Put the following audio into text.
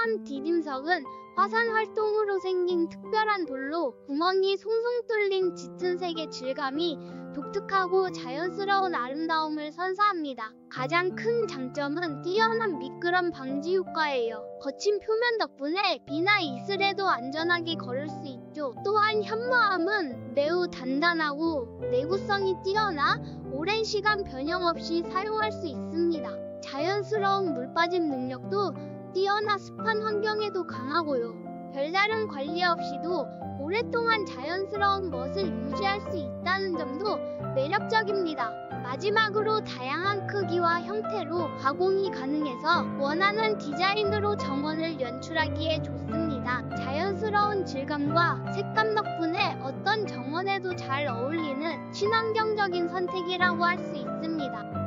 화려한 디딤석은 화산 활동으로 생긴 특별한 돌로 구멍이 송송 뚫린 짙은 색의 질감이 독특하고 자연스러운 아름다움을 선사합니다. 가장 큰 장점은 뛰어난 미끄럼 방지 효과예요. 거친 표면 덕분에 비나 이슬에도 안전하게 걸을 수 있죠. 또한 현무암은 매우 단단하고 내구성이 뛰어나 오랜 시간 변형 없이 사용할 수 있습니다. 자연스러운 물빠짐 능력도 뛰어나 습한 환경에도 강하고요. 별다른 관리 없이도 오랫동안 자연스러운 멋을 유지할 수 있다는 점도 매력적입니다. 마지막으로 다양한 크기와 형태로 가공이 가능해서 원하는 디자인으로 정원을 연출하기에 좋습니다. 자연스러운 질감과 색감 덕분에 어떤 정원에도 잘 어울리는 친환경적인 선택이라고 할 수 있습니다.